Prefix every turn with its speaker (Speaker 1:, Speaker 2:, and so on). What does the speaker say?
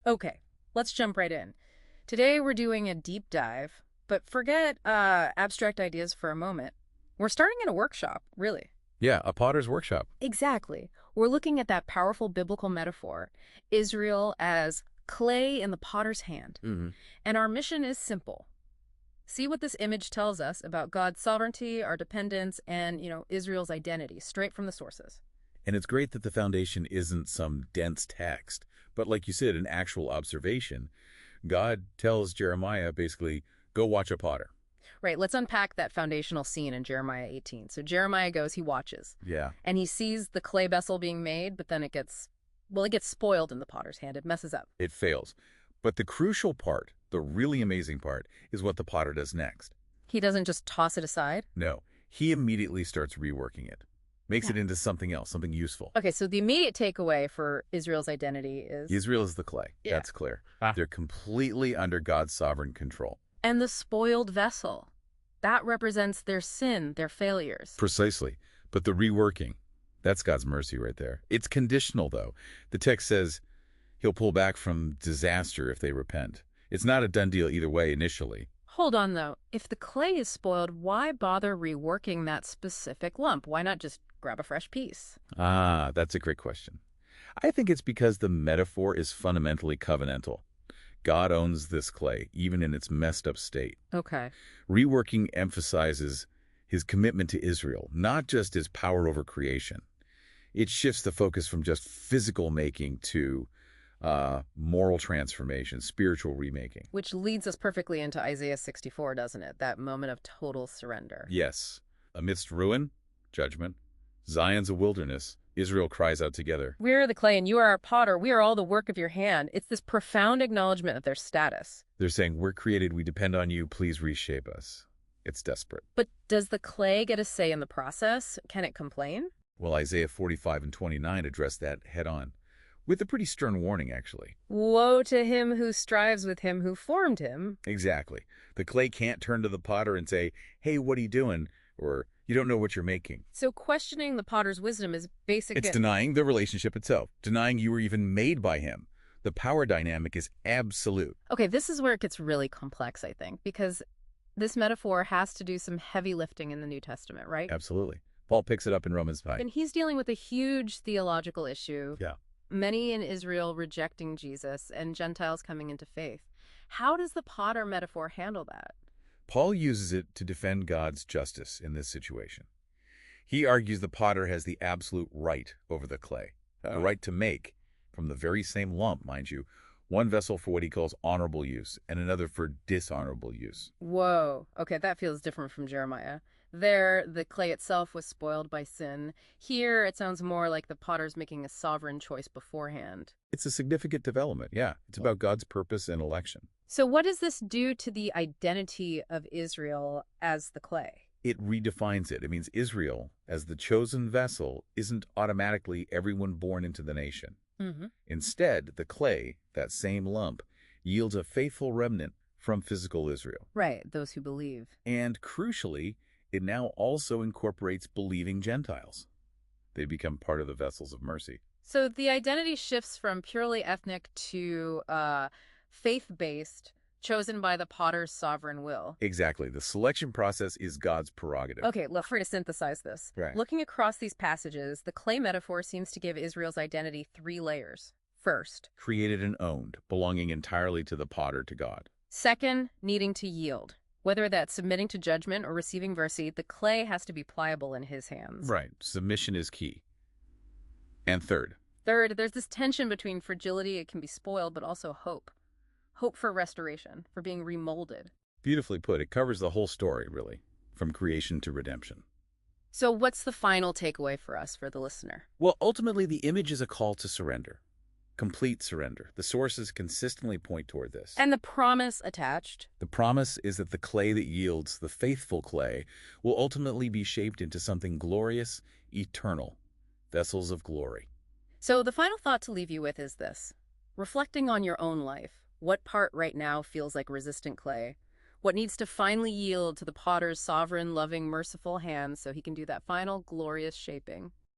Speaker 1: Okay, let's jump right in. Today we're doing a deep dive, but forget abstract ideas for a moment. We're starting in a workshop, really.
Speaker 2: Yeah, a potter's workshop.
Speaker 1: Exactly. We're looking at that powerful biblical metaphor, Israel as clay in the potter's hand.
Speaker 2: Hmm.
Speaker 1: And our mission is simple. See what this image tells us about God's sovereignty, our dependence, and, Israel's identity, straight from the sources.
Speaker 2: And it's great that the foundation isn't some dense text, but like you said, an actual observation. God tells Jeremiah basically, go watch a potter.
Speaker 1: Right, let's unpack that foundational scene in Jeremiah 18. So Jeremiah goes, he watches,
Speaker 2: Yeah,
Speaker 1: and he sees the clay vessel being made, but then it gets spoiled in the potter's hand. It messes up.
Speaker 2: it fails. But the crucial part, the really amazing part, is what the potter does next.
Speaker 1: He doesn't just toss it aside.
Speaker 2: No, he immediately starts reworking it, makes
Speaker 1: Yeah.
Speaker 2: it into something else, something useful.
Speaker 1: Okay, so the immediate takeaway for Israel's identity is
Speaker 2: Israel is the clay.
Speaker 1: Yeah.
Speaker 2: That's clear.
Speaker 1: Ah.
Speaker 2: They're completely under God's sovereign control.
Speaker 1: and the spoiled vessel. That represents their sin, their failures.
Speaker 2: Precisely. But the reworking, that's God's mercy right there. It's conditional, though. The text says he'll pull back from disaster if they repent. It's not a done deal either way initially.
Speaker 1: Hold on, though. If the clay is spoiled, why bother reworking that specific lump? Why not just grab a fresh piece?
Speaker 2: Ah, that's a great question. I think it's because the metaphor is fundamentally covenantal. God owns this clay, even in its messed up state.
Speaker 1: Okay.
Speaker 2: Reworking emphasizes his commitment to Israel, not just his power over creation. It shifts the focus from just physical making to moral transformation, spiritual remaking.
Speaker 1: Which leads us perfectly into Isaiah 64, doesn't it? That moment of total surrender.
Speaker 2: Yes, amidst ruin, judgment, Zion's a wilderness, Israel cries out together.
Speaker 1: We are the clay and you are our potter. We are all the work of your hand. It's this profound acknowledgement of their status.
Speaker 2: They're saying, we're created, we depend on you, please reshape us. It's desperate.
Speaker 1: But does the clay get a say in the process? Can it complain?
Speaker 2: Well, Isaiah 45 and 29 address that head on, with a pretty stern warning, actually.
Speaker 1: Woe to him who strives with him who formed him.
Speaker 2: Exactly. The clay can't turn to the potter and say, hey, what are you doing? Or, you don't know what you're making.
Speaker 1: So questioning the potter's wisdom is basic.
Speaker 2: It's denying the relationship itself, denying you were even made by him. The power dynamic is absolute.
Speaker 1: Okay, this is where it gets really complex, I think, because this metaphor has to do some heavy lifting in the New Testament, right?
Speaker 2: Absolutely. Paul picks it up in Romans 5.
Speaker 1: And he's dealing with a huge theological issue.
Speaker 2: Yeah.
Speaker 1: Many in Israel rejecting Jesus and Gentiles coming into faith. How does the potter metaphor handle that?
Speaker 2: Paul uses it to defend God's justice in this situation. He argues the potter has the absolute right over the clay, the right to make, from the very same lump, mind you, one vessel for what he calls honorable use and another for dishonorable use.
Speaker 1: Whoa. Okay, that feels different from Jeremiah. There, the clay itself was spoiled by sin. Here, it sounds more like the potter's making a sovereign choice beforehand.
Speaker 2: It's a significant development, yeah. It's about God's purpose and election.
Speaker 1: So what does this do to the identity of Israel as the clay?
Speaker 2: It redefines it. It means Israel, as the chosen vessel, isn't automatically everyone born into the nation.
Speaker 1: Mm-hmm.
Speaker 2: Instead, the clay, that same lump, yields a faithful remnant from physical Israel.
Speaker 1: Right, those who believe.
Speaker 2: And crucially, it now also incorporates believing Gentiles. They become part of the vessels of mercy.
Speaker 1: So the identity shifts from purely ethnic to faith-based, chosen by the potter's sovereign will.
Speaker 2: Exactly. The selection process is God's prerogative.
Speaker 1: Okay, let's try to synthesize this.
Speaker 2: Right.
Speaker 1: Looking across these passages, the clay metaphor seems to give Israel's identity 3 layers. First.
Speaker 2: Created and owned, belonging entirely to the potter, to God.
Speaker 1: Second, needing to yield. Whether that's submitting to judgment or receiving mercy, the clay has to be pliable in his hands.
Speaker 2: Right. Submission is key. And third.
Speaker 1: Third, there's this tension between fragility, it can be spoiled, but also hope. Hope for restoration, for being remolded.
Speaker 2: Beautifully put. It covers the whole story, really, from creation to redemption.
Speaker 1: So what's the final takeaway for us, for the listener?
Speaker 2: Well, ultimately, the image is a call to surrender. Complete surrender. The sources consistently point toward this.
Speaker 1: And the promise attached?
Speaker 2: The promise is that the clay that yields, the faithful clay, will ultimately be shaped into something glorious, eternal, vessels of glory.
Speaker 1: So the final thought to leave you with is this. Reflecting on your own life, what part right now feels like resistant clay? What needs to finally yield to the potter's sovereign, loving, merciful hands so he can do that final glorious shaping?